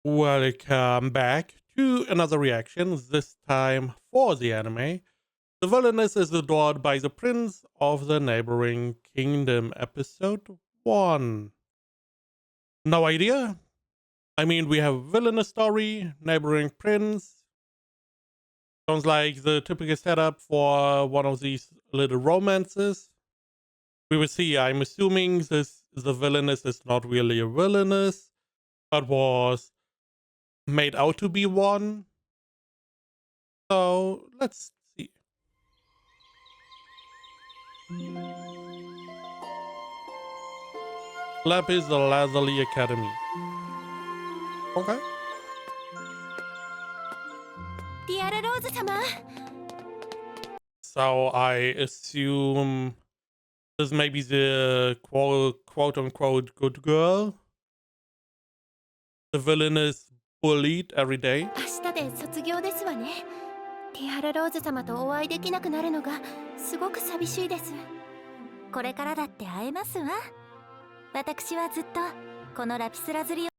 Welcome back to another reaction, this time for the anime. The Villainess is adored by the Prince of the Neighboring Kingdom, episode 1. No idea? I mean, we have Villainous story, Neighboring Prince. Sounds like the typical setup for one of these little romances. We will see. I'm assuming the Villainess is not really a villainess, but was made out to be one. So let's see. Lapis Lazuli Academy. Okay. So I assume this may be the quote unquote good girl. The villain is bullied every day. 明日で卒業ですわね。ティアラローズ様とお会いできなくなるのがすごく寂しいです。これからだって会えますわ。私はずっとこのラピスラズリを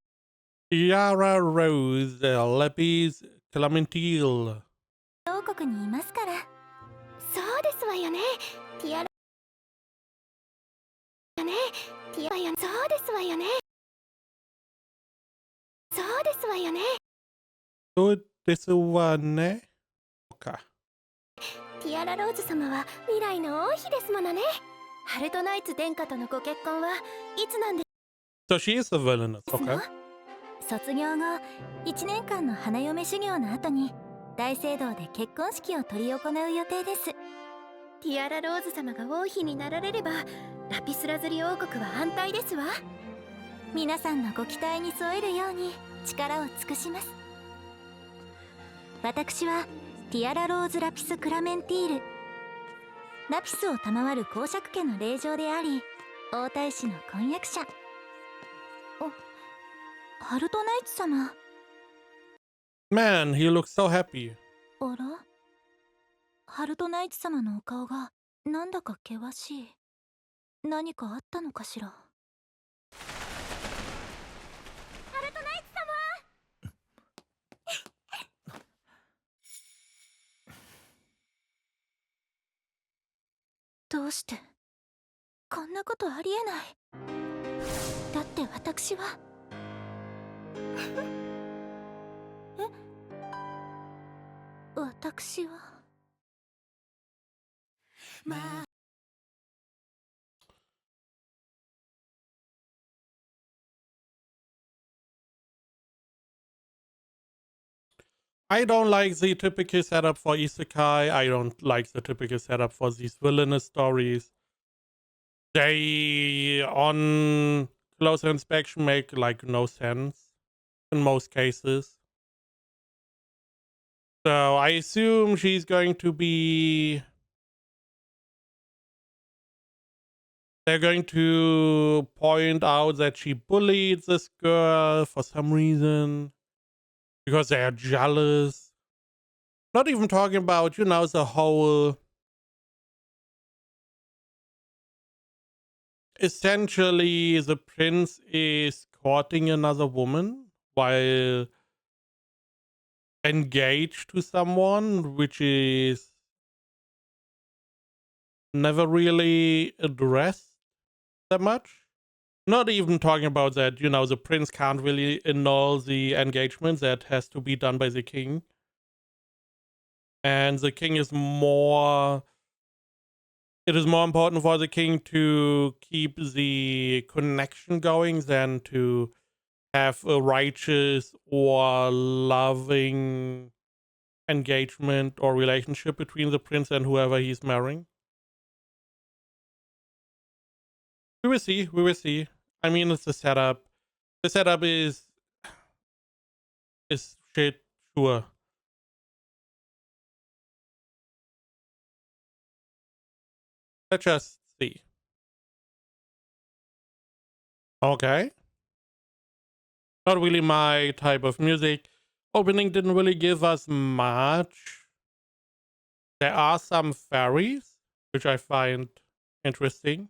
Tiara Rose, Lapis Clementine. 王国にいますから。そうですわよね。ティアラね。ティアよ。そうですわよね。そうですわよね。 Good this one. Okay. ティアラローズ様は未来の王妃ですものね。ハルトナイツ殿下とのご結婚はいつなんで So she is a villainess. すの Okay. 卒業後1年間の花嫁修行の後に大聖堂で結婚式を執り行う予定です。ティアラローズ様が王妃になられればラピスラズリ王国は安泰ですわ。皆さんのご期待に添えるように力を尽くします。私はティアラローズ・ラピス・クラメンティール、ラピスを賜る公爵家の令嬢であり王太子の婚約者。ハルトナイツ様。 Man, he looks so happy. あら、ハルトナイツ様のお顔がなんだか険しい。何かあったのかしら。ハルトナイツ様どうしてこんなことありえない。だって私は私はまあ I don't like the typical setup for isekai. I don't like the typical setup for these villainous stories. They, on closer inspection, make like no sense in most cases. So I assume she's going to be... They're going to point out that she bullied this girl for some reason. Because they are jealous. Not even talking about, you know, the whole... Essentially, the prince is courting another woman while engaged to someone, which is never really addressed that much. Not even talking about that, you know, the prince can't really annul the engagement. That has to be done by the king. And the king is more... It is more important for the king to keep the connection going than to have a righteous or loving engagement or relationship between the prince and whoever he's marrying. We will see. We will see. I mean, it's a setup. The setup is shit, sure. Let's just see. Okay. Not really my type of music. Opening didn't really give us much. There are some fairies, which I find interesting.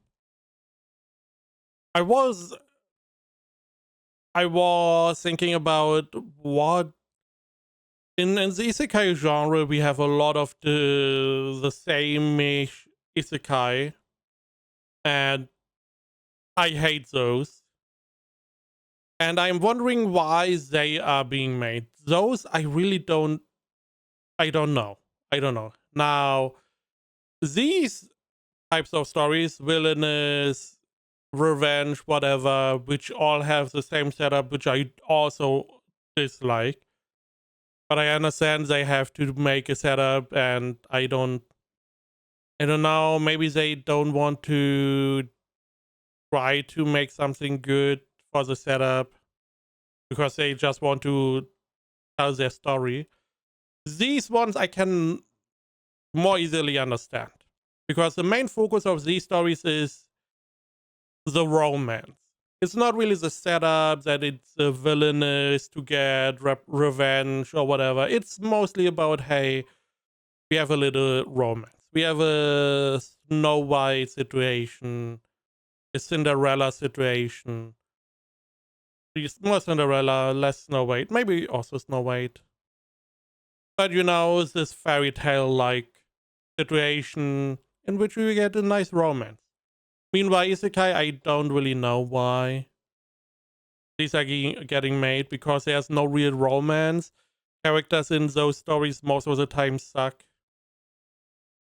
I was I was thinking about what in the isekai genre we have a lot of the same-ish isekai, and I hate those. And I'm wondering why they are being made. Those I don't know. I don't know. Now, these types of stories, villainous, revenge, whatever, which all have the same setup, which I also dislike. But I understand they have to make a setup, and I don't know, maybe they don't want to try to make something good for the setup because they just want to tell their story. These ones I can more easily understand because the main focus of these stories is the romance. It's not really the setup that it's a villainous to get revenge or whatever. It's mostly about, hey, we have a little romance. We have a Snow White situation, a Cinderella situation. More Cinderella, less Snow White, maybe also Snow White. But you know, this fairy tale like situation in which we get a nice romance. Meanwhile, Isekai, I don't really know why these are getting made because there's no real romance. Characters in those stories most of the time suck.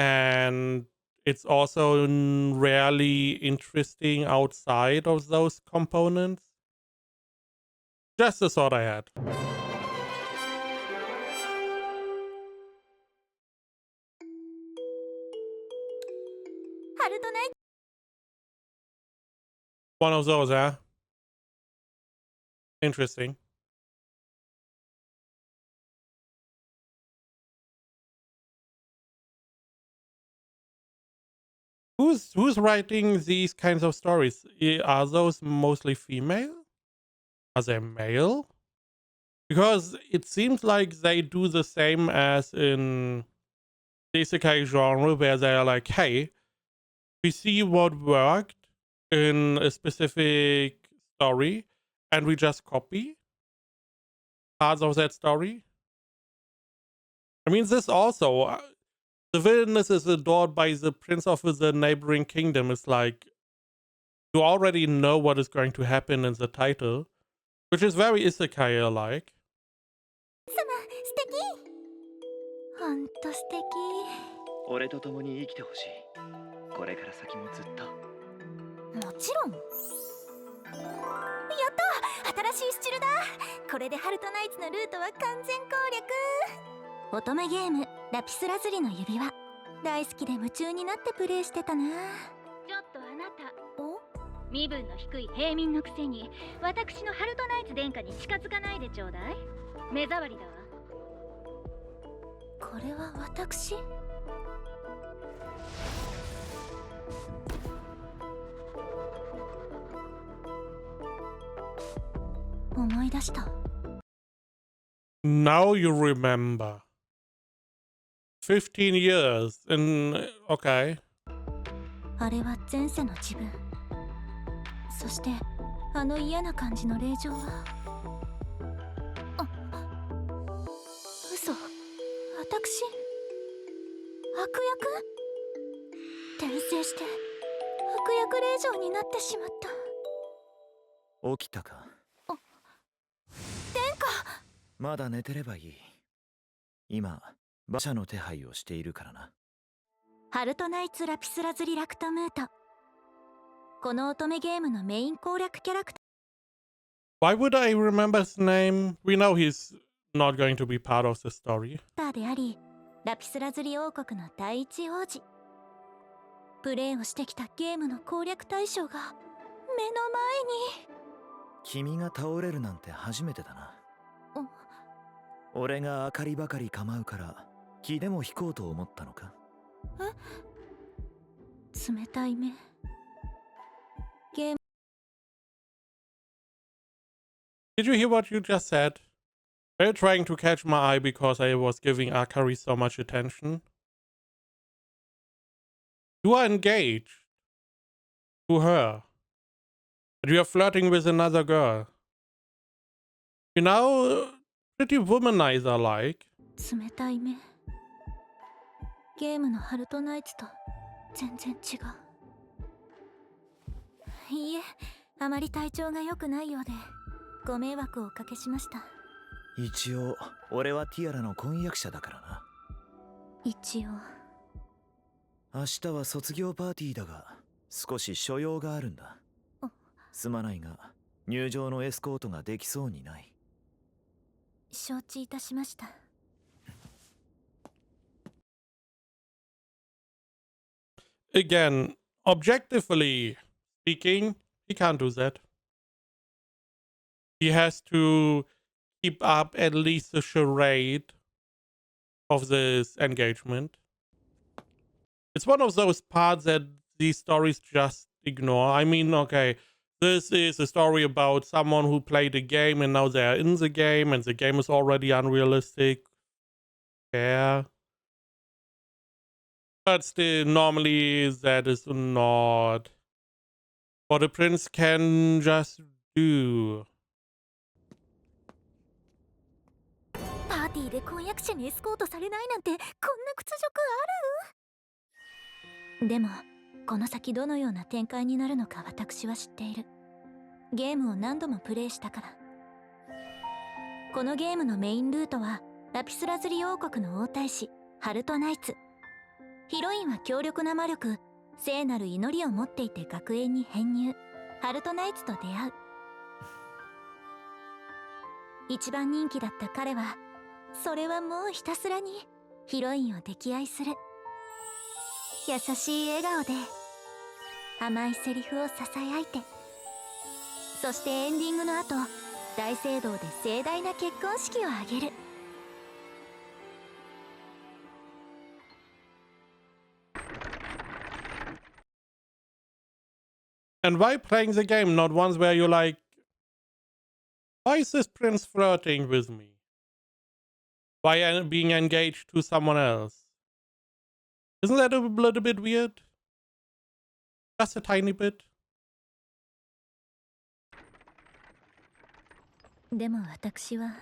And it's also rarely interesting outside of those components. Just the thought I had. ハルトナイ One of those, huh? Interesting. Who's writing these kinds of stories? Are those mostly female? Are they male? Because it seems like they do the same as in the isekai genre, where they are like, hey, we see what worked in a specific story, and we just copy parts of that story. I mean, this also, the villainess is adored by the prince of the neighboring kingdom. It's like, you already know what is going to happen in the title, which is very isekai-like. 様素敵ほんと素敵俺と共に生きてほしい。これから先もずっと。もちろんやった新しいスチルだこれでハルトナイツのルートは完全攻略乙女ゲームラピスラズリの指輪大好きで夢中になってプレイしてたなちょっとあなたお身分の低い平民のくせに私のハルトナイツ殿下に近づかないでちょうだい目障りだわこれは私思い出した Now you remember. 15 years in... Okay. あれは前世の自分そしてあの嫌な感じの令状は嘘私悪役転生して悪役令状になってしまった起きたか。殿下まだ寝てればいい。今、馬車の手配をしているからな。ハルトナイツラピスラズリラクトムートこの乙女ゲームのメイン攻略キャラクタ Why would I remember his name? We know he's not going to be part of the story. ーでありラピスラズリ王国の第一王子プレイをしてきたゲームの攻略対象が目の前に君が倒れるなんて初めてだな。俺が明かりばかり構うから気でも引こうと思ったのか。冷たい目ゲーム Did you hear what you just said? Are you trying to catch my eye because I was giving Akari so much attention? You are engaged to her. But you are flirting with another girl. You know, pretty womanizer like. 冷たい目。ゲームのハルトナイツと全然違う。いいえ、あまり体調が良くないようでご迷惑をおかけしました。一応俺はティアラの婚約者だからな。一応。明日は卒業パーティーだが少し所用があるんだ。すまないが入場のエスコートができそうにない。承知いたしました。Again, objectively speaking, he can't do that. He has to keep up at least the charade of this engagement. It's one of those parts that these stories just ignore. I mean, okay, this is a story about someone who played a game and now they're in the game and the game is already unrealistic. Yeah. But still, normally that is not what a prince can just do. パーティーで婚約者にエスコートされないなんてこんな屈辱ある？でもこの先どのような展開になるのか私は知っている。ゲームを何度もプレイしたから。このゲームのメインルートはラピスラズリ王国の王太子ハルトナイツ。ヒロインは強力な魔力、聖なる祈りを持っていて学園に編入、ハルトナイツと出会う。一番人気だった彼はそれはもうひたすらにヒロインを溺愛する。優しい笑顔で甘いセリフをささやいて、そしてエンディングの後大聖堂で盛大な結婚式を挙げる。And why playing the game not once where you're like, why is this prince flirting with me? Why being engaged to someone else? Isn't that a little bit weird? Just a tiny bit. でも私は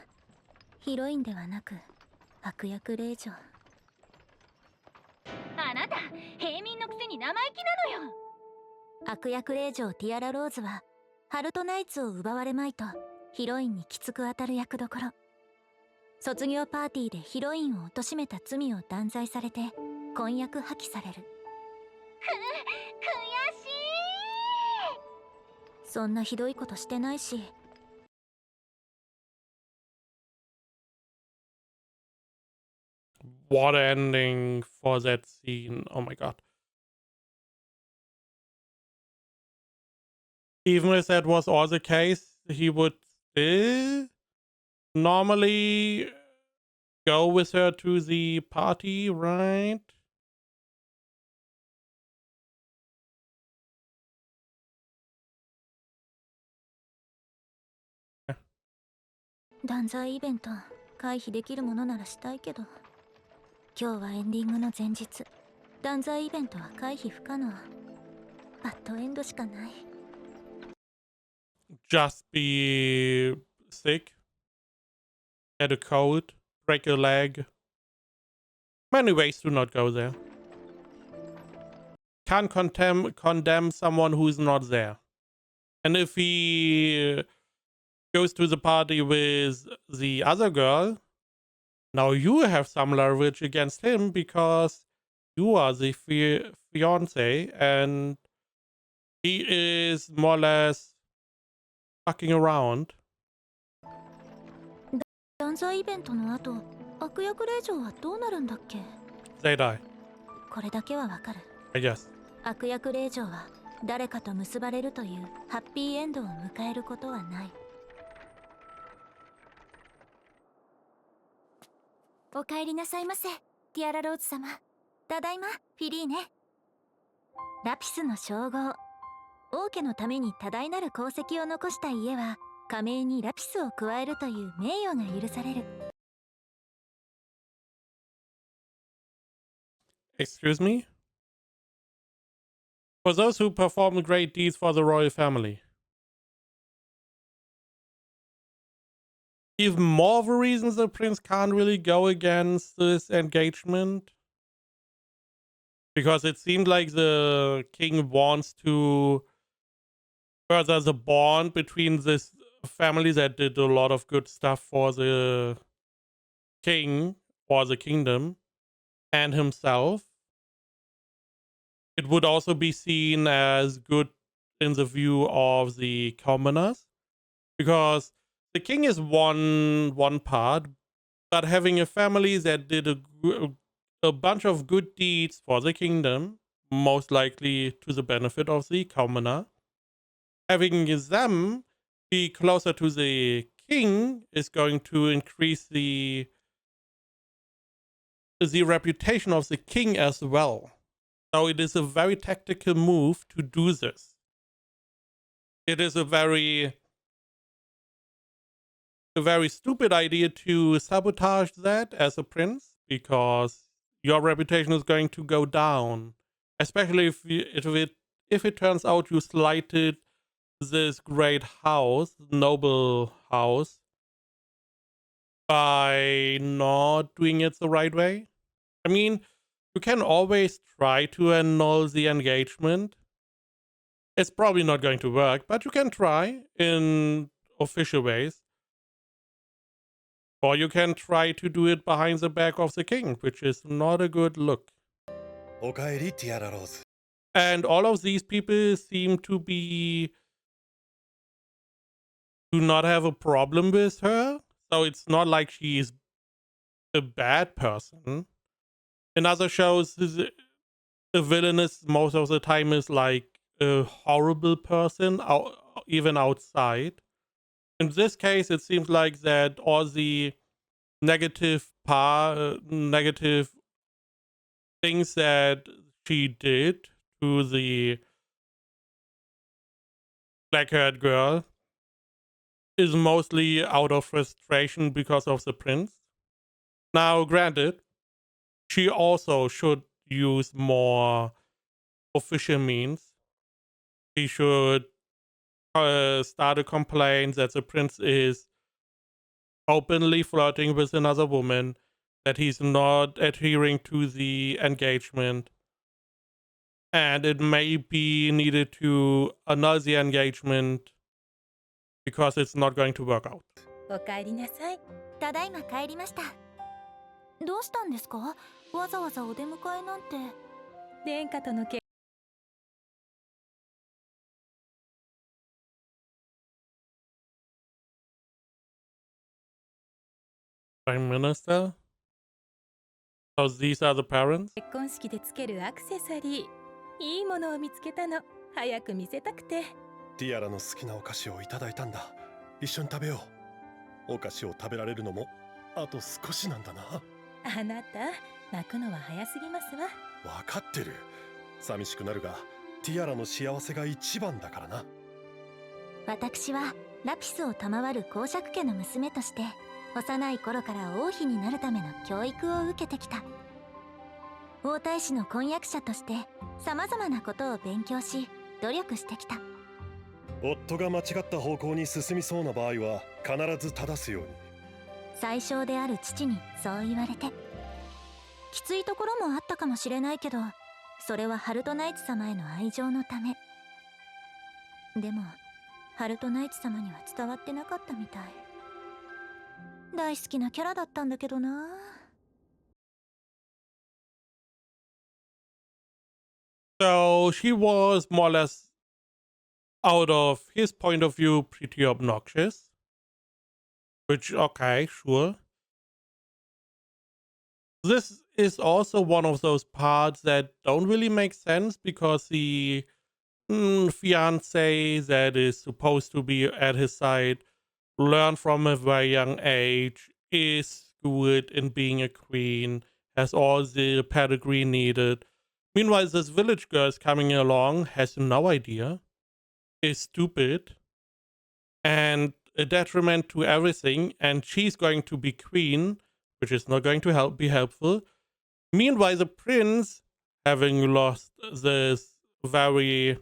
ヒロインではなく悪役令嬢。あなた平民のくせに生意気なのよ。悪役令嬢ティアラローズはハルトナイツを奪われまいとヒロインにきつく当たる役どころ。卒業パーティーでヒロインを貶めた罪を断罪されて婚約破棄される。悔しい。そんなひどいことしてないし。What ending for that scene? Oh my god. Even if that was all the case, he would still normally go with her to the party, right? 断罪イベント回避できるものならしたいけど、今日はエンディングの前日。断罪イベントは回避不可能。バッドエンドしかない。Just be sick, get a cold, break a leg. Many ways to not go there. Can't condemn someone who's not there. And if he goes to the party with the other girl, now you have some leverage against him because you are the fiance and he is more or less fucking around. 断罪イベントの後、悪役令嬢はどうなるんだっけ？ They die, これだけはわかる。 I guess. 悪役令嬢は誰かと結ばれるというハッピーエンドを迎えることはない。お帰りなさいませ、ティアラローズ様。ただいま、フィリーネ。ラピスの称号。王家のために多大なる功績を残した家は、加盟にラピスを加えるという名誉が許される。Excuse me? For those who perform great deeds for the royal family. even more of a reason the prince can't really go against this engagement. Because it seemed like the king wants to further the bond between this family that did a lot of good stuff for the king or the kingdom and himself. It would also be seen as good in the view of the commoners, because the king is one part, but having a family that did a bunch of good deeds for the kingdom, most likely to the benefit of the commoner, having them be closer to the king is going to increase the reputation of the king as well. So it is a very tactical move to do this. It is a very stupid idea to sabotage that as a prince, because your reputation is going to go down, especially if it turns out you slighted this great house, noble house, by not doing it the right way. I mean, you can always try to annul the engagement. It's probably not going to work, but you can try in official ways. Or you can try to do it behind the back of the king, which is not a good look. And all of these people seem to do not have a problem with her. So it's not like she's a bad person. In other shows, the villainess most of the time is like a horrible person, even outside. In this case, it seems like that all the negative things that she did to the black-haired girl is mostly out of frustration because of the prince. Now, granted, she also should use more official means. She should start a complaint that the prince is openly flirting with another woman, that he's not adhering to the engagement, and it may be needed to annul the engagement because it's not going to work out. おかえりなさい。ただいま帰りました。どうしたんですか？わざわざお出迎えなんて。殿下とのけ Prime Minister? So these are the parents? 結婚式でつけるアクセサリー。いいものを見つけたの。早く見せたくて。ティアラの好きなお菓子をいただいたんだ。一緒に食べよう。お菓子を食べられるのもあと少しなんだな。あなた、泣くのは早すぎますわ。わかってる。寂しくなるが、ティアラの幸せが一番だからな。私はラピスを賜る公爵家の娘として、幼い頃から王妃になるための教育を受けてきた。王太子の婚約者として様々なことを勉強し、努力してきた。夫が間違った方向に進みそうな場合は必ず正すように。最小である父にそう言われて、きついところもあったかもしれないけど、それはハルトナイツ様への愛情のため。でもハルトナイツ様には伝わってなかったみたい。大好きなキャラだったんだけどな。So she was more or less, out of his point of view, pretty obnoxious. Which, okay, sure. This is also one of those parts that don't really make sense, because the fiance that is supposed to be at his side learned from a very young age, is good in being a queen, has all the pedigree needed. Meanwhile, this village girl is coming along, has no idea, is stupid, and a detriment to everything, and she's going to be queen, which is not going to be helpful. Meanwhile, the prince, having lost this very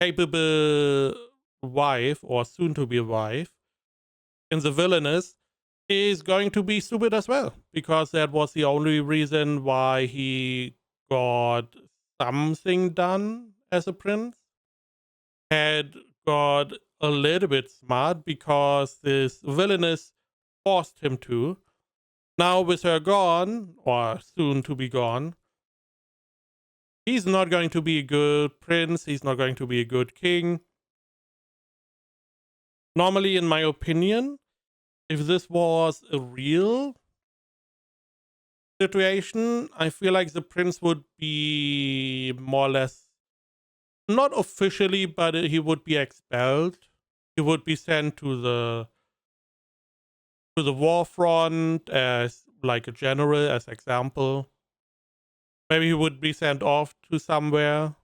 capable wife, or soon to be wife, in the Villainess is going to be stupid as well, because that was the only reason why he got something done as a prince. Had got a little bit smart because this Villainess forced him to. Now with her gone, or soon to be gone, he's not going to be a good prince, he's not going to be a good king. Normally, in my opinion, if this was a real situation, I feel like the prince would be more or less, not officially, but he would be expelled. He would be sent to the war front as like a general, as example. Maybe he would be sent off to somewhere,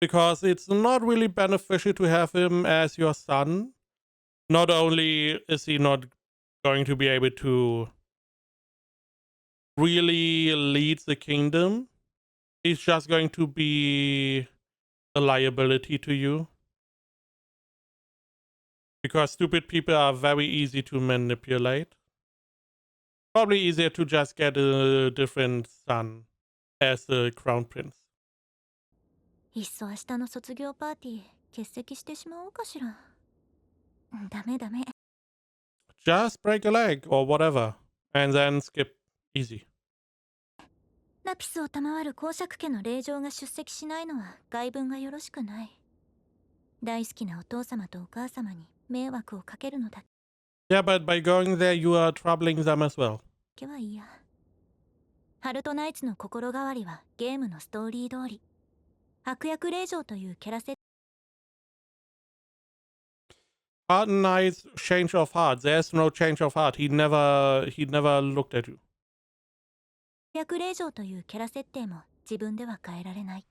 because it's not really beneficial to have him as your son. Not only is he not going to be able to really lead the kingdom, he's just going to be a liability to you. Because stupid people are very easy to manipulate. Probably easier to just get a different son as the crown prince. いっそ明日の卒業パーティー欠席してしまおうかしら。ダメダメ。 Just break a leg or whatever, and then skip easy. ラピスを賜る公爵家の令嬢が出席しないのは外聞がよろしくない。大好きなお父様とお母様に迷惑をかけるのだ Yeah, but by going there, you are troubling them as well. けはいいや。ハルトナイツの心変わりはゲームのストーリー通り。悪役令嬢というキャラ設 Heart and Knight's change of heart. There's no change of heart. He never looked at you. 役令嬢というキャラ設定も自分では変えられない。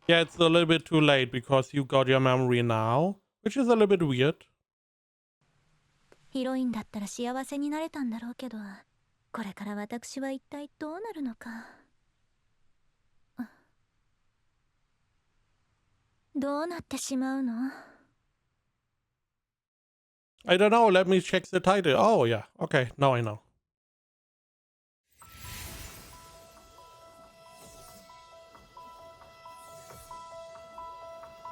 Yeah, it's a little bit too late because you got your memory now, which is a little bit weird. ヒロインだったら幸せになれたんだろうけど、これから私は一体どうなるのか。どうなってしまうの？ I don't know. Let me check the title. Oh, yeah. Okay, now I know.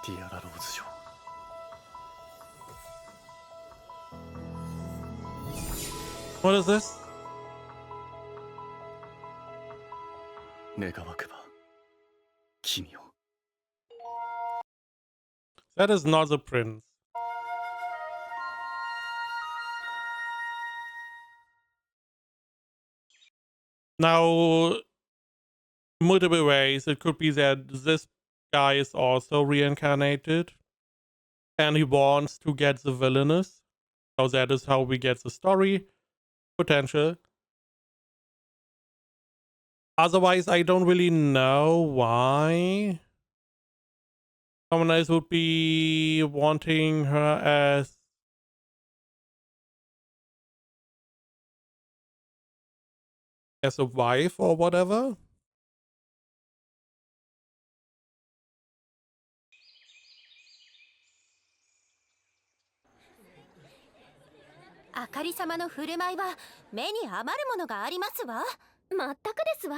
ティアラローズ城。What is this? 願わくば君を。 That is not the prince. Now, multiple ways. It could be that this guy is also reincarnated and he wants to get the Villainess. So that is how we get the story potential. Otherwise, I don't really know why someone else would be wanting her as a wife or whatever. あかり様の振る舞いは目に余るものがありますわ。まったくですわ。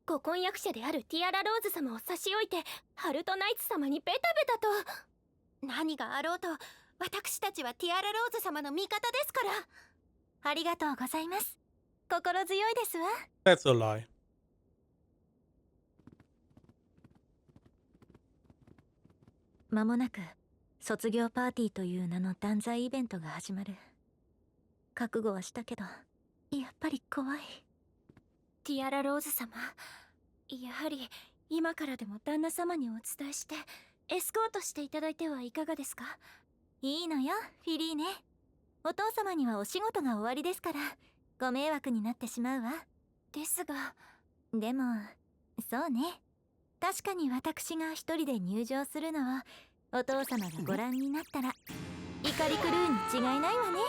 ご婚約者であるティアラローズ様を差し置いてハルトナイツ様にベタベタと。何があろうと私たちはティアラローズ様の味方ですから。ありがとうございます。心強いですわ。 That's a lie. 間もなく卒業パーティーという名の断罪イベントが始まる。覚悟はしたけど、やっぱり怖い。ティアラローズ様、やはり今からでも旦那様にお伝えしてエスコートしていただいてはいかがですか？いいのよ、フィリーネ。お父様にはお仕事が終わりですから、ご迷惑になってしまうわ。ですが、でも、そうね。確かに私が一人で入場するのをお父様がご覧になったら怒り狂うに違いないわね。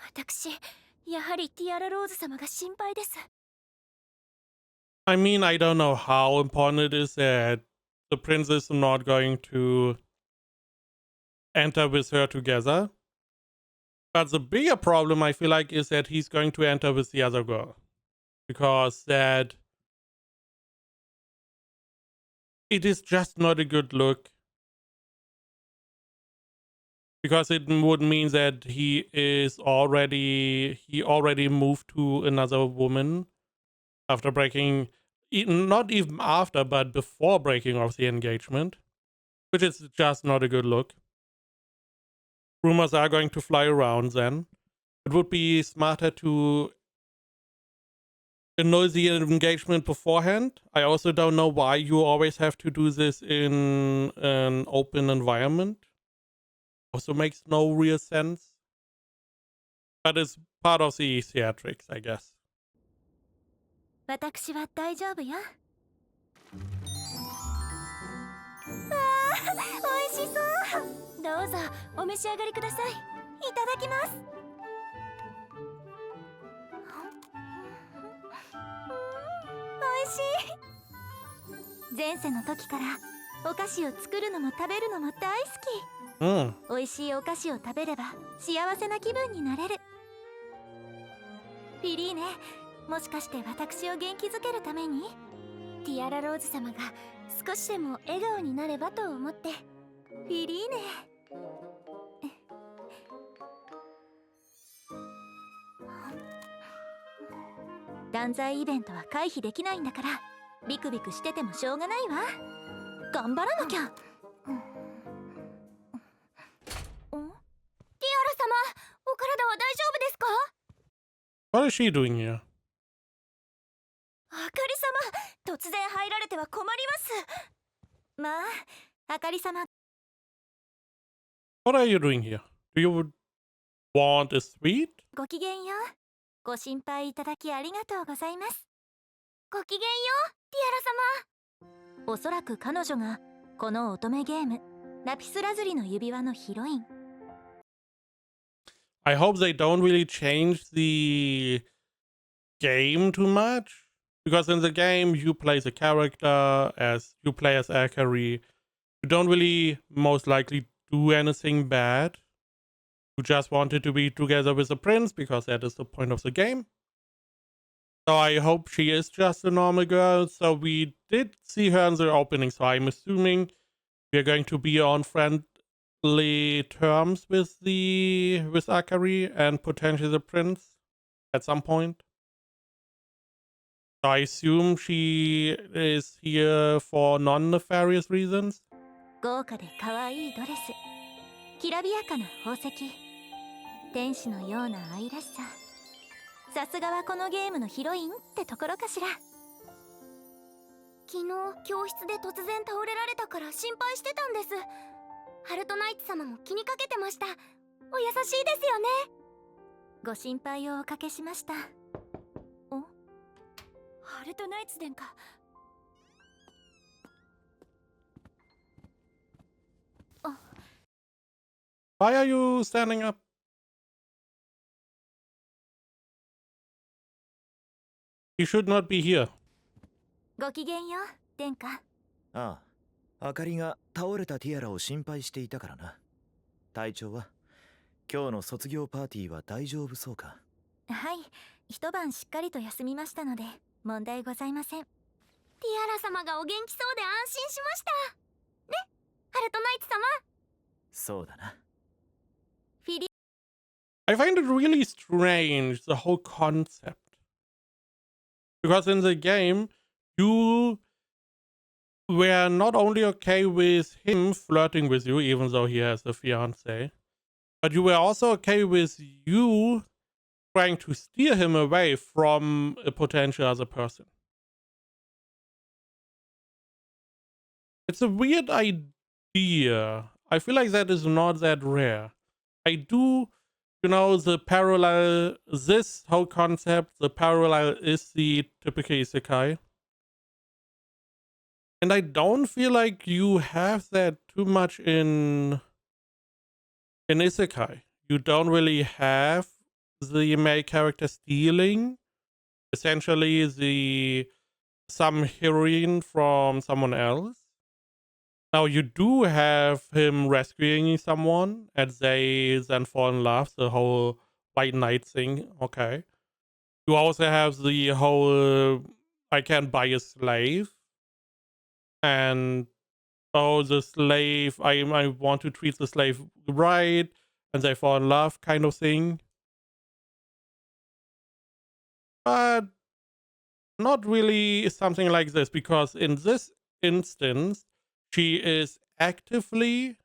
私、やはりティアラローズ様が心配です。I mean, I don't know how important it is that the prince is not going to enter with her together. But the bigger problem, I feel like, is that he's going to enter with the other girl. Because that it is just not a good look. Because it would mean that he already moved to another woman after breaking, not even after, but before breaking off the engagement, which is just not a good look. Rumors are going to fly around then. It would be smarter to annul the engagement beforehand. I also don't know why you always have to do this in an open environment. Also makes no real sense. But it's part of the theatrics, I guess. 私は大丈夫よ。美味しそう。どうぞお召し上がりください。いただきます。美味しい。前世の時からお菓子を作るのも食べるのも大好き。美味しいお菓子を食べれば幸せな気分になれる。フィリーネ、もしかして私を元気づけるために？ティアラローズ様が少しでも笑顔になればと思って。フィリーネ。断罪イベントは回避できないんだから、ビクビクしててもしょうがないわ。頑張らなきゃ。ティアラ様、お体は大丈夫ですか？ What is she doing here? あかり様、突然入られては困ります。まあ、あかり様。What are you doing here? Do you want a sweet? ごきげんよう。ご心配いただきありがとうございます。ごきげんよう、ティアラ様。おそらく彼女がこの乙女ゲームラピスラズリの指輪のヒロイン。I hope they don't really change the game too much. Because in the game, you play the character as Akari. You don't really most likely do anything bad. You just wanted to be together with the prince because that is the point of the game. So I hope she is just a normal girl. So we did see her in the opening, so I'm assuming we're going to be on friendly terms with Akari and potentially the prince at some point. So I assume she is here for non-nefarious reasons. 豪華で可愛いドレス、きらびやかな宝石、天使のような愛らしさ。さすがはこのゲームのヒロインってところかしら。昨日教室で突然倒れられたから心配してたんです。ハルトナイツ様も気にかけてました。お優しいですよね。ご心配をおかけしました。ハルトナイツ殿下。Why are you standing up? You should not be here. ごきげんよう、殿下。ああ、あかりが倒れたティアラを心配していたからな。体調は？今日の卒業パーティーは大丈夫そうか？はい、一晩しっかりと休みましたので問題ございません。ティアラ様がお元気そうで安心しました。ね、ハルトナイツ様。そうだな。フィリ I find it really strange, the whole concept. Because in the game, you were not only okay with him flirting with you, even though he has a fiance, but you were also okay with you trying to steer him away from a potential other person. It's a weird idea. I feel like that is not that rare. I do, the parallel, this whole concept, the parallel is the typical isekai. And I don't feel like you have that too much in isekai. You don't really have the male character stealing essentially some heroine from someone else. Now you do have him rescuing someone and they then fall in love, the whole white knight thing. Okay. You also have the whole I can buy a slave and oh the slave I want to treat the slave right and they fall in love kind of thing. But not really something like this because in this instance she is actively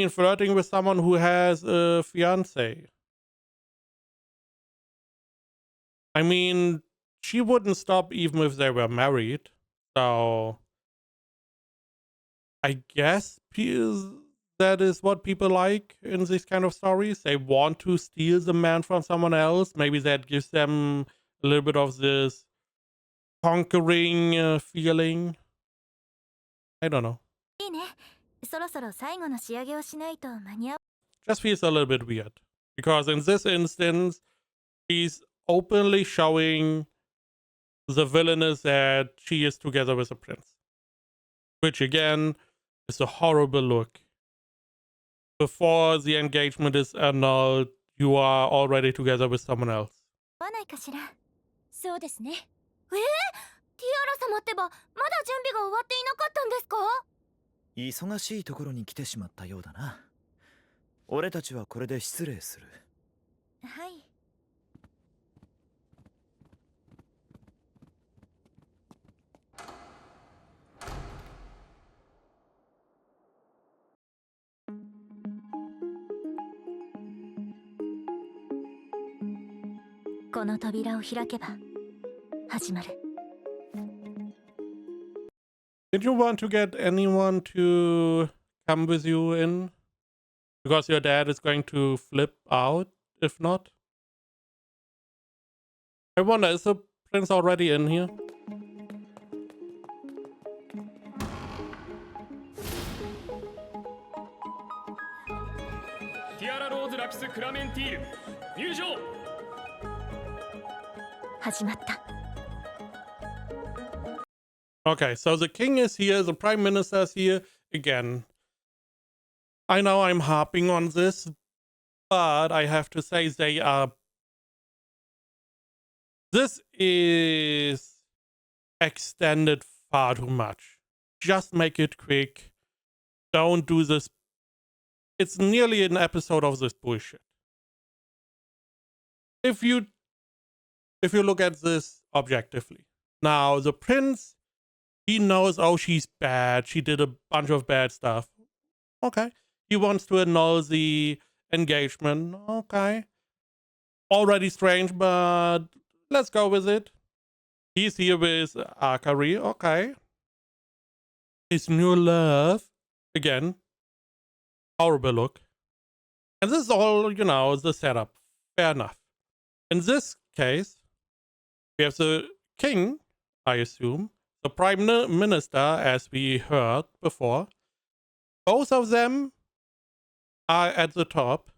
flirting with someone who has a fiance. I mean, she wouldn't stop even if they were married. So I guess that is what people like in these kind of stories. They want to steal the man from someone else. Maybe that gives them a little bit of this conquering feeling. I don't know. いいね。そろそろ最後の仕上げをしないと間に合う。Just feels a little bit weird. Because in this instance, she's openly showing the villainess that she is together with a prince. Which again is a horrible look. Before the engagement is annulled, you are already together with someone else. 合わないかしら。そうですね。ティアラ様ってばまだ準備が終わっていなかったんですか？忙しいところに来てしまったようだな。俺たちはこれで失礼する。はい。この扉を開けば始まる。Did you want to get anyone to come with you in? Because your dad is going to flip out if not. I wonder, is the prince already in here? Tiara Rose Lapis Clementine 入場。始まった。Okay, so the king is here, the prime minister is here. Again, I know I'm harping on this, but I have to say this is extended far too much. Just make it quick. Don't do this. It's nearly an episode of this bullshit. If you look at this objectively. Now, the prince, he knows, oh, she's bad. She did a bunch of bad stuff. Okay. He wants to annul the engagement. Okay. Already strange, but let's go with it. He's here with Akari. Okay. His new love. Again. Horrible look. And this is all, the setup. Fair enough. In this case, we have the king, I assume. The prime minister, as we heard before. Both of them are at the top.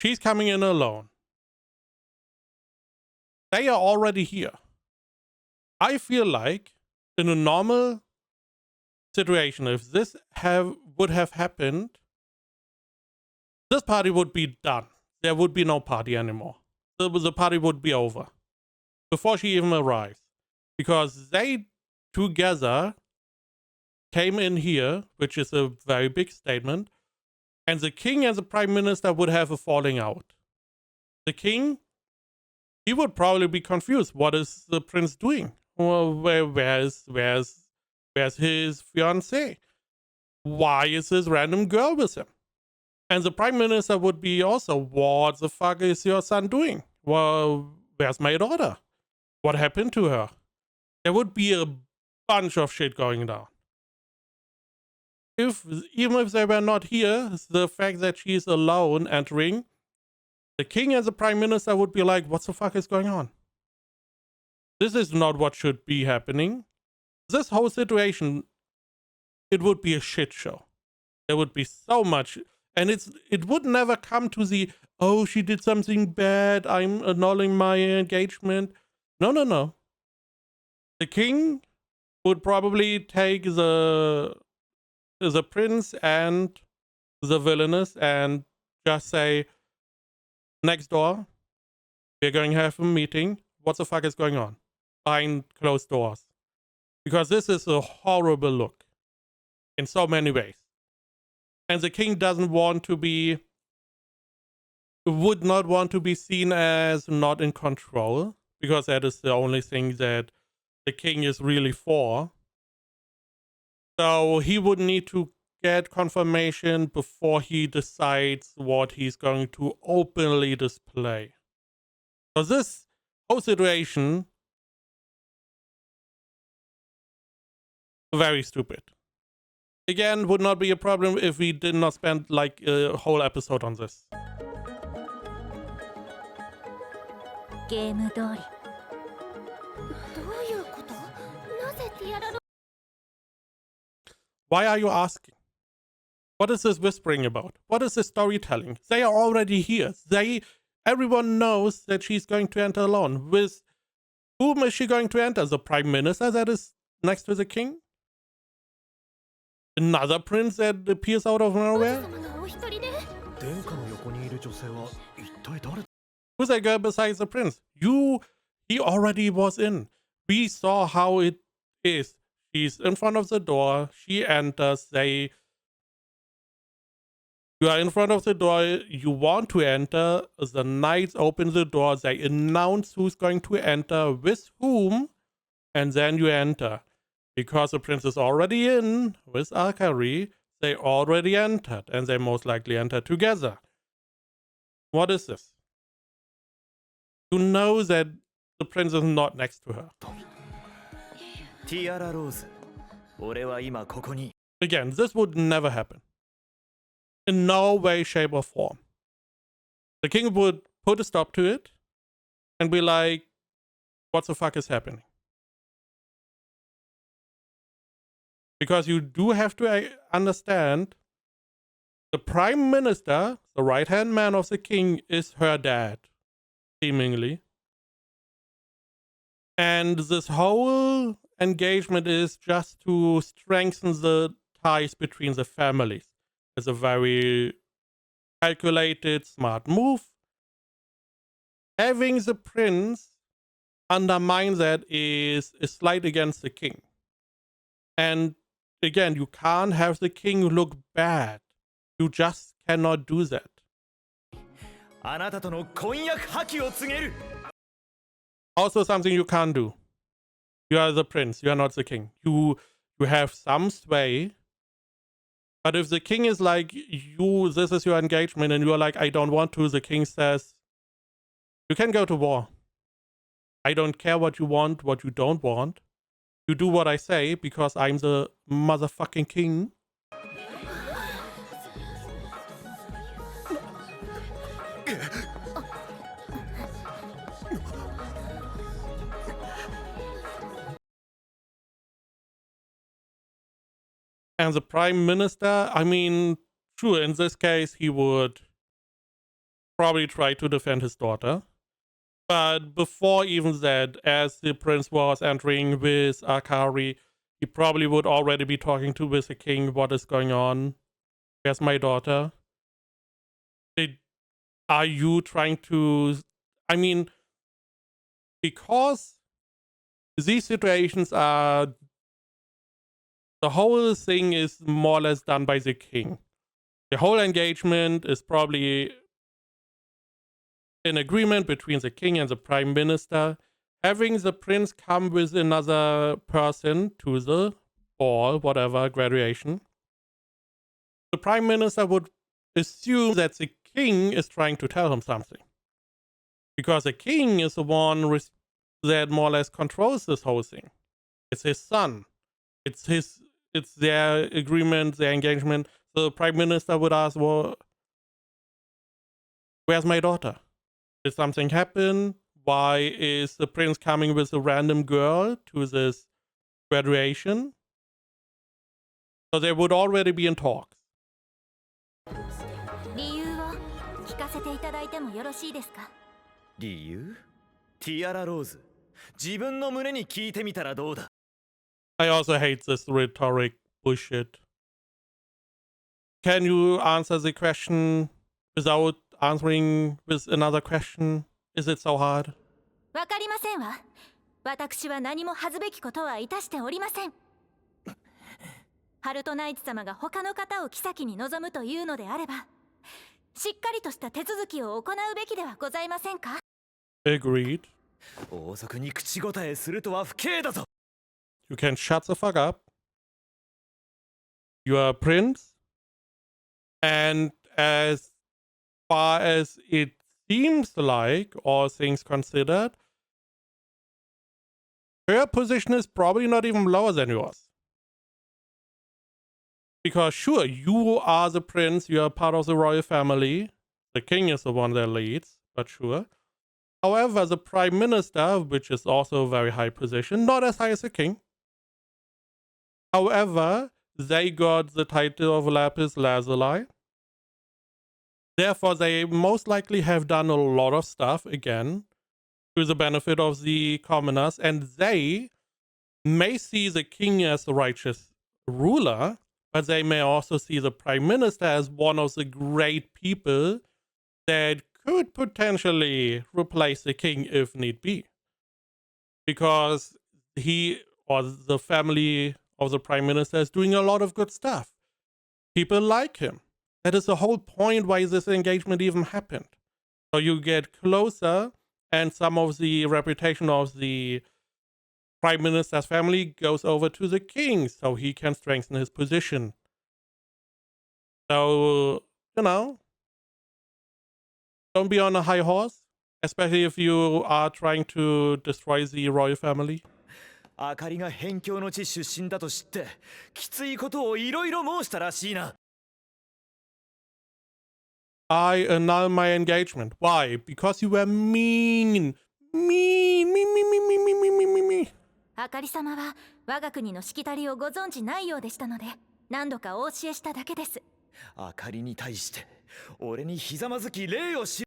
She's coming in alone. They are already here. I feel like in a normal situation, if this would have happened, this party would be done. There would be no party anymore. The party would be over before she even arrives. Because they together came in here, which is a very big statement, and the king and the prime minister would have a falling out. The king, he would probably be confused. What is the prince doing? Well, where's his fiancée? Why is this random girl with him? And the prime minister would be also, what the fuck is your son doing? Well, where's my daughter? What happened to her? There would be a bunch of shit going down. Even if they were not here, the fact that she's alone entering, the king and the prime minister would be like, what the fuck is going on? This is not what should be happening. This whole situation, it would be a shit show. There would be so much, and it would never come to the, oh, she did something bad, I'm annulling my engagement. No. The king would probably take the prince and the villainess and just say, next door, we're going to have a meeting. What the fuck is going on behind closed doors? Because this is a horrible look in so many ways. And the king would not want to be seen as not in control, because that is the only thing that the king is really for. So he would need to get confirmation before he decides what he's going to openly display. So this whole situation, very stupid. Again, would not be a problem if we did not spend like a whole episode on this. ゲーム通り。どういうこと？なぜティアラロ Why are you asking? What is this whispering about? What is this storytelling? They are already here. Everyone knows that she's going to enter alone. With whom is she going to enter? The prime minister that is next to the king? Another prince that appears out of ーズ nowhere? 様がお一人で？殿下の横にいる女性は一体誰？ Who's that girl besides the prince? He already was in. We saw how it is. She's in front of the door. She enters. You are in front of the door. You want to enter. The knights open the door. They announce who's going to enter, with whom, and then you enter. Because the prince is already in with Akari, they already entered, and they most likely entered together. What is this? You know that the prince is not next to her. ティアラローズ、俺は今ここに。 Again, this would never happen. In no way, shape, or form. The king would put a stop to it and be like, what the fuck is happening? Because you do have to understand, the prime minister, the right-hand man of the king, is her dad, seemingly. And this whole engagement is just to strengthen the ties between the families. It's a very calculated, smart move. Having the prince undermine that is a slight against the king. And again, you can't have the king look bad. You just cannot do that. あなたとの婚約破棄を告げる。 Also something you can't do. You are the prince, you are not the king. You have some sway. But if the king is like, this is your engagement, and you are like, I don't want to, the king says, you can go to war. I don't care what you want, what you don't want. You do what I say, because I'm the motherfucking king. And the prime minister, I mean, sure, in this case, he would probably try to defend his daughter. But before even that, as the prince was entering with Akari, he probably would already be talking with the king, what is going on? Where's my daughter? Are you trying to... I mean, because these situations are... The whole thing is more or less done by the king. The whole engagement is probably an agreement between the king and the prime minister. Having the prince come with another person to the ball, whatever, graduation. The prime minister would assume that the king is trying to tell him something. Because the king is the one that more or less controls this whole thing. It's his son. It's their agreement, their engagement. So the prime minister would ask, well, where's my daughter? Did something happen? Why is the prince coming with a random girl to this graduation? So they would already be in talks. 理由を聞かせていただいてもよろしいですか？理由？ティアラローズ、自分の胸に聞いてみたらどうだ。I also hate this rhetoric bullshit. Can you answer the question without answering with another question? Is it so hard? わかりませんわ。私は何も恥ずべきことはいたしておりません。ハルトナイツ様が他の方を妃に望むというのであれば、しっかりとした手続きを行うべきではございませんか？ Agreed. 王族に口答えするとは不敬だぞ。 You can shut the fuck up. You are a prince. And as far as it seems like, all things considered, her position is probably not even lower than yours. Because sure, you are the prince, you are part of the royal family. The king is the one that leads, but sure. However, the prime minister, which is also a very high position, not as high as the king. However, they got the title of Lapis Lazuli. Therefore, they most likely have done a lot of stuff, again, to the benefit of the commoners, and they may see the king as the righteous ruler, but they may also see the prime minister as one of the great people that could potentially replace the king if need be. Because he or the family of the prime minister is doing a lot of good stuff. People like him. That is the whole point why this engagement even happened. So you get closer, and some of the reputation of the prime minister's family goes over to the king, so he can strengthen his position. So, you know, don't be on a high horse, especially if you are trying to destroy the royal family. あかりが辺境の地出身だと知ってきついことをいろいろ申したらしいな。 I annul my engagement. Why? Because you were mean. Me. あかり様は我が国のしきたりをご存知ないようでしたので、何度かお教えしただけです。あかりに対して俺にひざまずき礼をし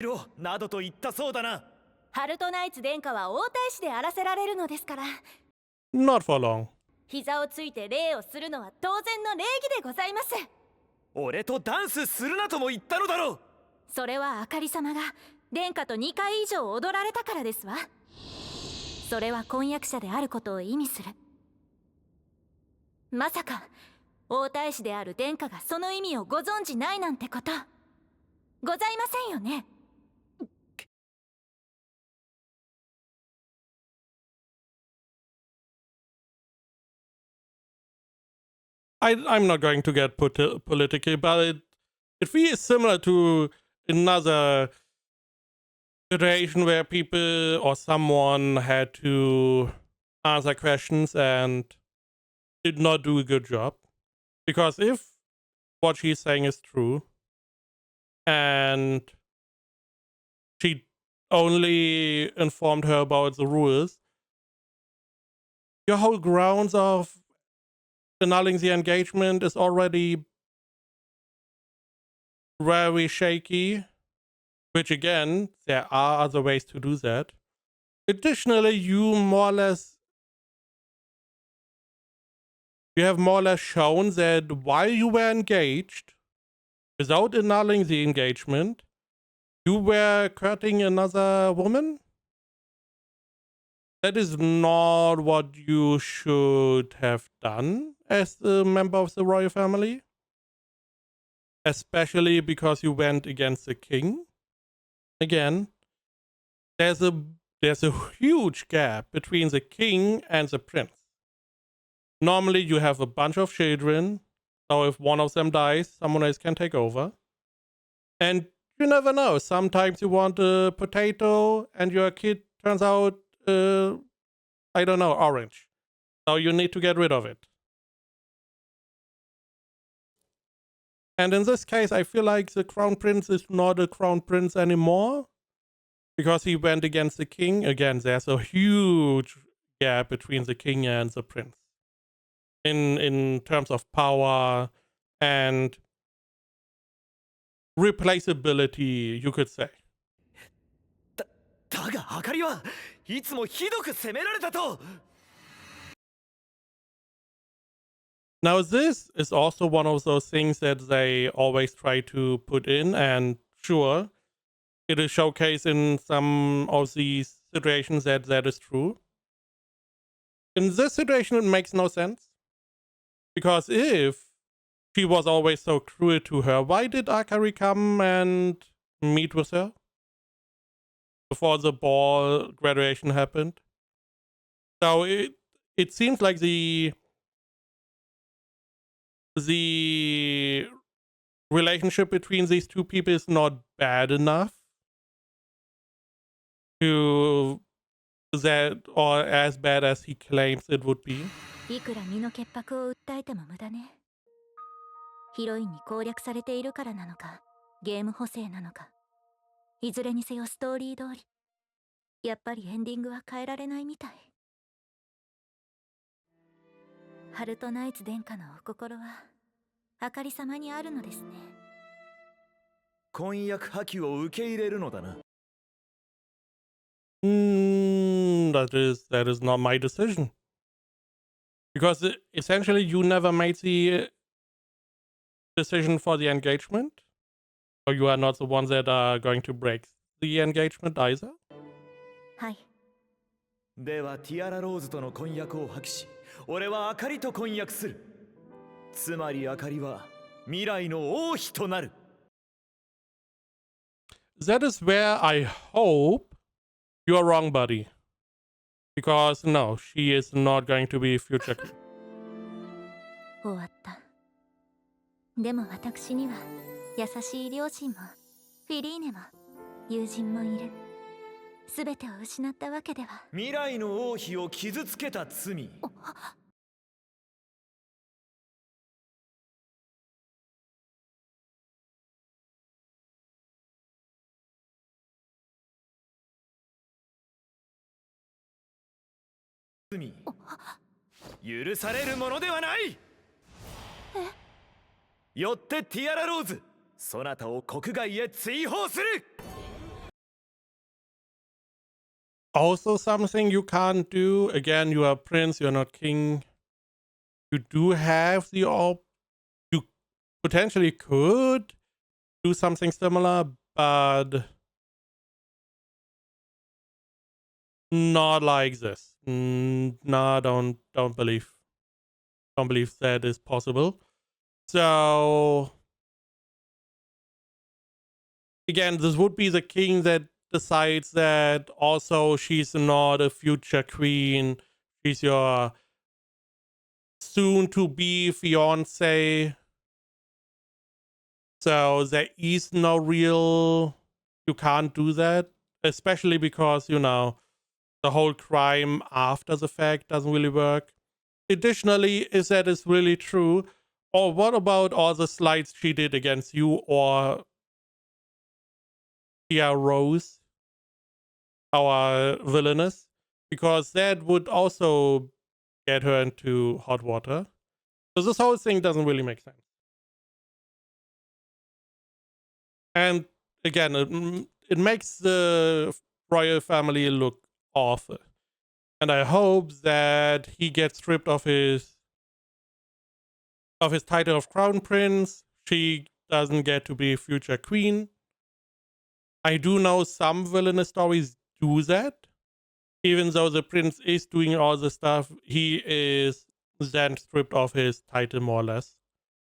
ろなどと言ったそうだな。ハルトナイツ殿下は王太子であらせられるのですから。 Not for long. 膝をついて礼をするのは当然の礼儀でございます。俺とダンスするなとも言ったのだろう。それはあかり様が殿下と2回以上踊られたからですわ。それは婚約者であることを意味する。まさか王太子である殿下がその意味をご存じないなんてことございませんよね。 I'm not going to get political, but it feels similar to another situation where people or someone had to answer questions and did not do a good job. Because if what she's saying is true, and she only informed her about the rules, your whole grounds of annulling the engagement is already very shaky, which again, there are other ways to do that. Additionally, you have more or less shown that while you were engaged, without annulling the engagement, you were courting another woman. That is not what you should have done as a member of the royal family. Especially because you went against the king. Again, there's a huge gap between the king and the prince. Normally you have a bunch of children, so if one of them dies, someone else can take over. And you never know, sometimes you want a potato and your kid turns out, I don't know, orange. So you need to get rid of it. And in this case, I feel like the crown prince is not a crown prince anymore, because he went against the king. Again, there's a huge gap between the king and the prince in terms of power and replaceability, you could say. だがあかりはいつもひどく責められたと。 Now, this is also one of those things that they always try to put in, and sure, it is showcased in some of these situations that that is true. In this situation, it makes no sense. Because if she was always so cruel to her, why did Akari come and meet with her before the ball graduation happened? So it seems like the relationship between these two people is not bad enough to that, or as bad as he claims it would be. いくら身の潔白を訴えても無駄ね。ヒロインに攻略されているからなのか、ゲーム補正なのか、いずれにせよストーリー通り、やっぱりエンディングは変えられないみたい。ハルトナイツ殿下のお心はあかり様にあるのですね。婚約破棄を受け入れるのだな。That is not my decision. Because essentially you never made the decision for the engagement. Or you are not the ones that are going to break the engagement either. はい。ではティアラローズとの婚約を破棄し、俺はあかりと婚約する。つまりあかりは未来の王妃となる。That is where I hope you are wrong, buddy. Because no, she is not going to be future queen. 終わった。でも私には優しい両親もフィリーネも友人もいる。すべてを失ったわけでは。未来の王妃を傷つけた罪。許されるものではない。よってティアラローズ、そなたを国外へ追放する。Also, something you can't do. Again, you are a prince, you're not king. You do have the you potentially could do something similar, but not like this. No, don't believe that is possible. So again, this would be the king that decides that also she's not a future queen. She's your soon to be fiance. So there is no real, you can't do that, especially because, you know, the whole crime after the fact doesn't really work. Additionally, is that is really true? Or what about all the slides she did against you or Tia Rose, our villainess? Because that would also get her into hot water. So this whole thing doesn't really make sense. And again, it makes the royal family look awful. And I hope that he gets stripped of his title of crown prince. She doesn't get to be future queen. I do know some villainous stories do that. Even though the prince is doing all the stuff, he is then stripped of his title more or less.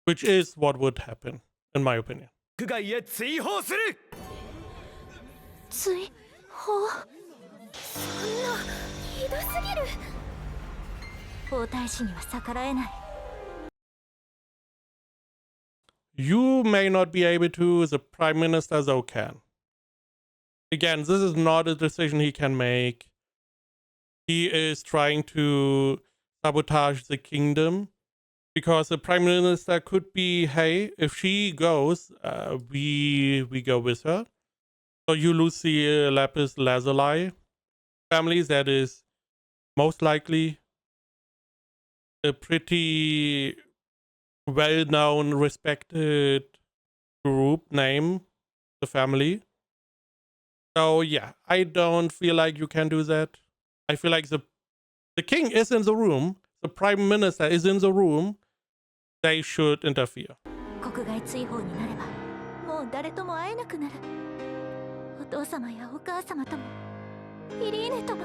Which is what would happen, in my opinion. 国外へ追放する。追放。そんなひどすぎる。皇太子には逆らえない。You may not be able to, the prime minister though can. Again, this is not a decision he can make. He is trying to sabotage the kingdom. Because the prime minister could be, hey, if she goes, we go with her. So you lose the Lapis Lazuli family. That is most likely a pretty well-known, respected group name, the family. So yeah, I don't feel like you can do that. I feel like the king is in the room, the prime minister is in the room. They should interfere. 国外追放になればもう誰とも会えなくなる。お父様やお母様ともイリーネとも。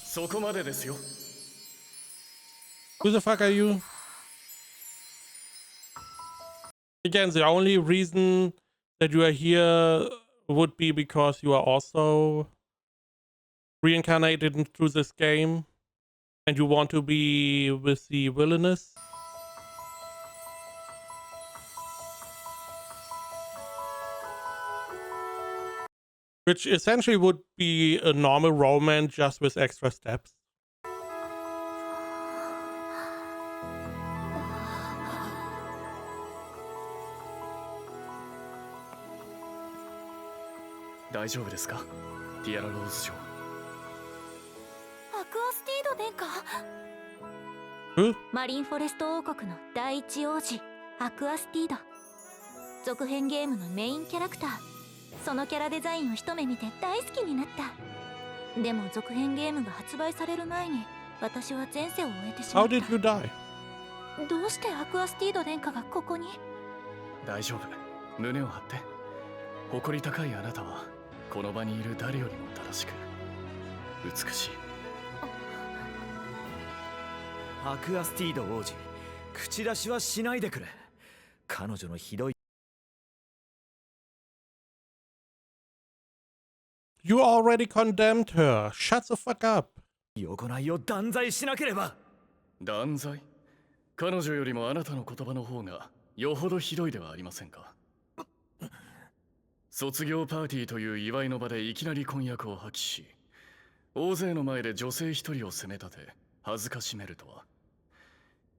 そこまでですよ。 Who the fuck are you? Again, the only reason that you are here would be because you are also reincarnated into this game and you want to be with the Villainess. Which essentially would be a normal romance just with extra steps. 大丈夫ですか、ティアラ・ローズ嬢。アクアスティード殿下。 Who? マリンフォレスト王国の第一王子アクアスティード。続編ゲームのメインキャラクター。そのキャラデザインを一目見て大好きになった。でも続編ゲームが発売される前に私は前世を終えてしまっ How did you die? た。どうしてアクアスティード殿下がここに？大丈夫、胸を張って。誇り高いあなたはこの場にいる誰よりも正しく美しい。アクアスティード王子、口出しはしないでくれ。彼女のひどい。You already condemned her. Shut the fuck up. 行いを断罪しなければ。断罪？彼女よりもあなたの言葉の方がよほどひどいではありませんか。卒業パーティーという祝いの場でいきなり婚約を破棄し、大勢の前で女性一人を責め立て恥ずかしめるとは、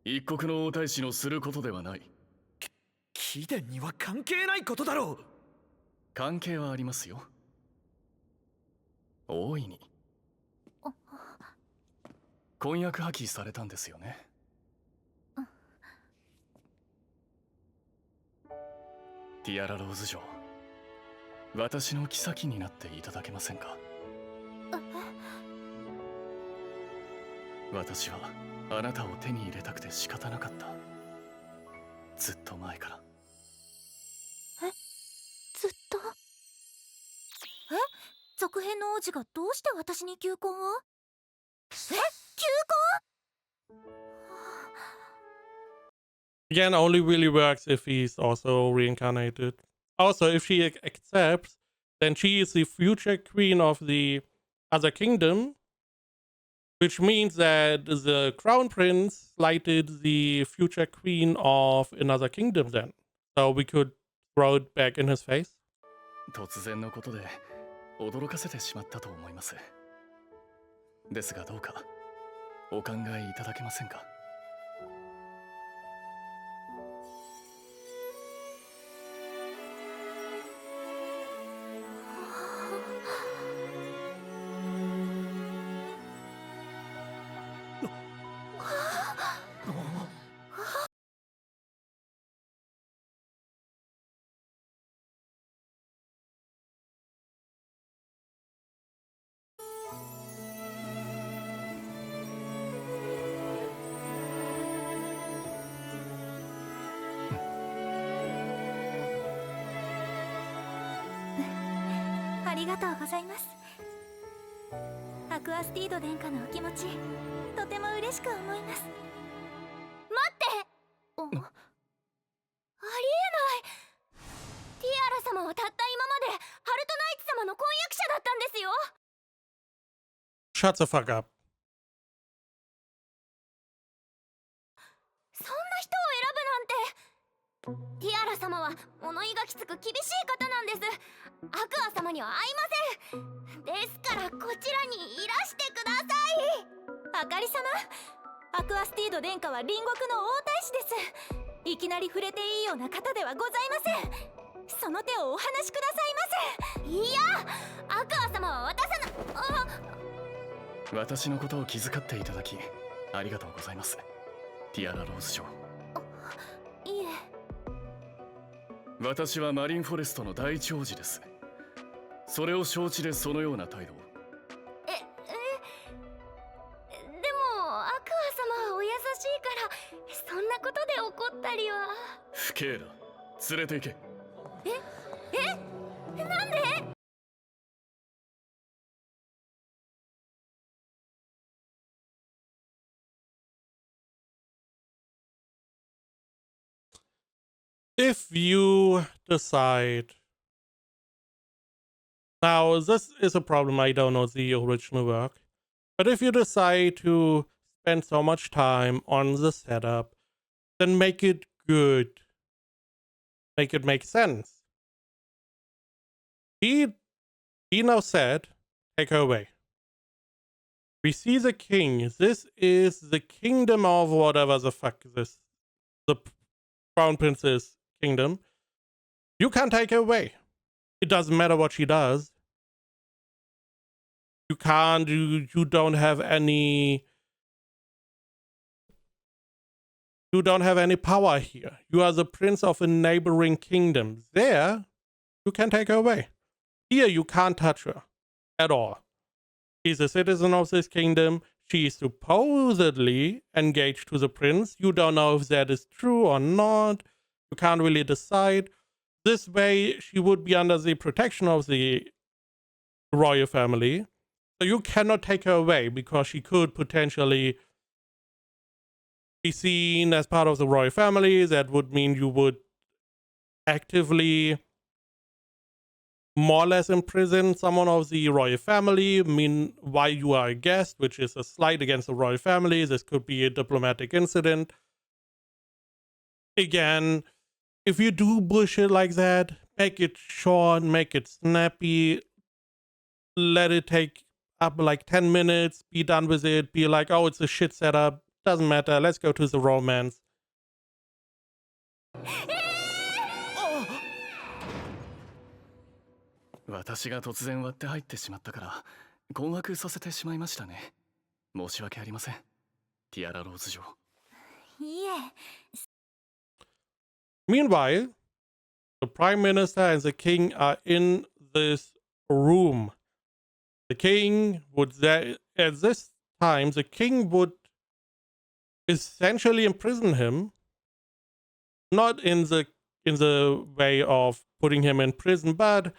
一国の王太子のすることではない。貴殿には関係ないことだろう。関係はありますよ、大いに。婚約破棄されたんですよね。ティアラ・ローズ嬢、私の妃になっていただけませんか。私はあなたを手に入れたくて仕方なかった。ずっと前から。ずっと？続編の王子がどうして私に求婚を？求婚Again, only really works if he's also reincarnated. Also, if she accepts, then she is the future queen of the other kingdom, which means that the crown prince slighted the future queen of another kingdom then. So we could throw it back in his face. 突然のことで驚かせてしまったと思います。ですがどうかお考えいただけませんか。ありがとうございます。アクアスティード殿下のお気持ち、とても嬉しく思います。待って！ありえない！ティアラ様はたった今までハルトナイツ様の婚約者だったんですよ。 Shut the fuck up. そんな人を選ぶなんて。ティアラ様は物言いがきつく厳しい方なんです。アクア様には会いません。ですからこちらにいらしてください。あかり様、アクアスティード殿下は隣国の王太子です。いきなり触れていいような方ではございません。その手をお離しくださいませ。いや、アクア様は渡さな。私のことを気遣っていただきありがとうございます、ティアラ・ローズ嬢。いえ。私はマリンフォレストの大長寿です。それを承知でそのような態度を。でもアクア様はお優しいからそんなことで怒ったりは。不敬だ。連れて行け。なんで？ If you decide... Now, this is a problem, I don't know the original work. But if you decide to spend so much time on the setup, then make it good. Make it make sense. He now said, take her away. We see the king. This is the kingdom of whatever the fuck this, the crown princess kingdom. You can't take her away. It doesn't matter what she does. You can't, you don't have any... You don't have any power here. You are the prince of a neighboring kingdom. There, you can take her away. Here, you can't touch her at all. She's a citizen of this kingdom. She is supposedly engaged to the prince. You don't know if that is true or not. You can't really decide. This way, she would be under the protection of the royal family. So you cannot take her away because she could potentially be seen as part of the royal family. That would mean you would actively more or less imprison someone of the royal family. I mean, while you are a guest, which is a slight against the royal family. This could be a diplomatic incident. Again, if you do bullshit like that, make it short, make it snappy, let it take up like 10 minutes, be done with it, be like, oh, it's a shit setup, doesn't matter, let's go to the romance. 私が突然割って入ってしまったから困惑させてしまいましたね。申し訳ありません、ティアラ・ローズ嬢。いえ。Meanwhile, the prime minister and the king are in this room. The king would, at this time, the king would essentially imprison him. Not in the way of putting him in prison, but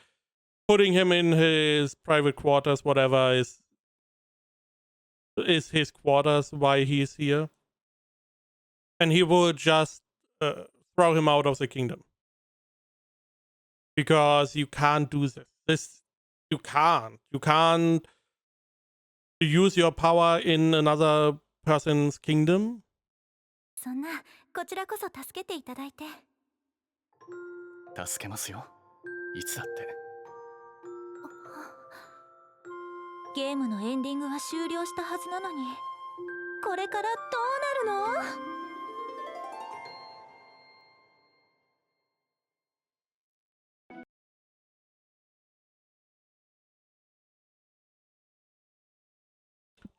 putting him in his private quarters, whatever is his quarters, why he's here. And he would just throw him out of the kingdom. Because you can't do this. You can't use your power in another person's kingdom. そんな、こちらこそ助けていただいて。助けますよ、いつだって。ゲームのエンディングは終了したはずなのに、これからどうなるの？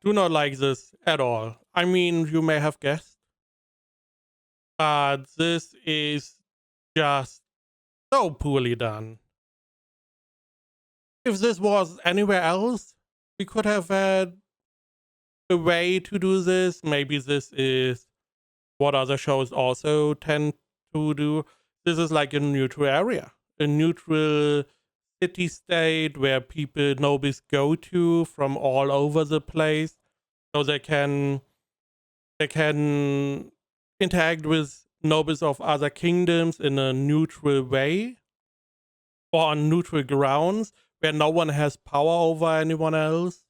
Do not like this at all. I mean, you may have guessed, but this is just so poorly done. If this was anywhere else, we could have had a way to do this. Maybe this is what other shows also tend to do. This is like a neutral area, a neutral city state where people, nobles go to from all over the place, so they can interact with nobles of other kingdoms in a neutral way or on neutral grounds where no one has power over anyone else.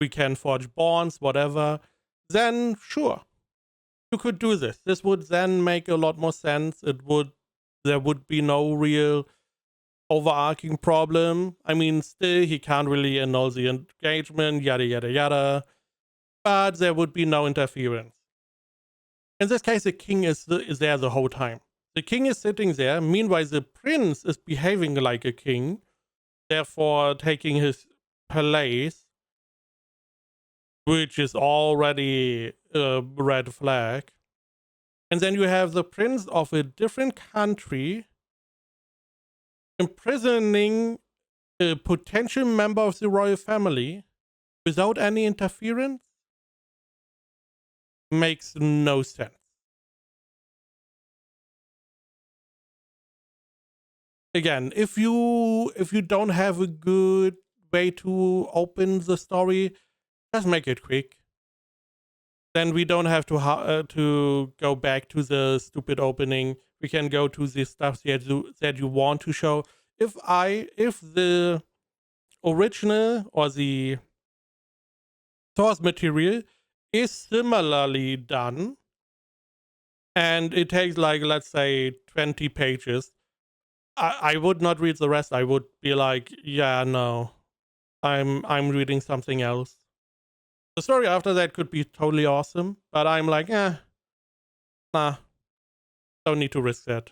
We can forge bonds, whatever. Then sure, you could do this. This would then make a lot more sense. There would be no real overarching problem. I mean, still, he can't really annul the engagement, yada, yada, yada. But there would be no interference. In this case, the king is there the whole time. The king is sitting there. Meanwhile, the prince is behaving like a king, therefore taking his place, which is already red flag. And then you have the prince of a different country imprisoning a potential member of the royal family without any interference. Makes no sense. Again, if you don't have a good way to open the story, just make it quick. Then we don't have to go back to the stupid opening. We can go to the stuff that you want to show. If the original or the source material is similarly done, and it takes like, let's say, 20 pages, I would not read the rest. I would be like, yeah, no, I'm reading something else. The story after that could be totally awesome, but I'm like, nah, don't need to risk that.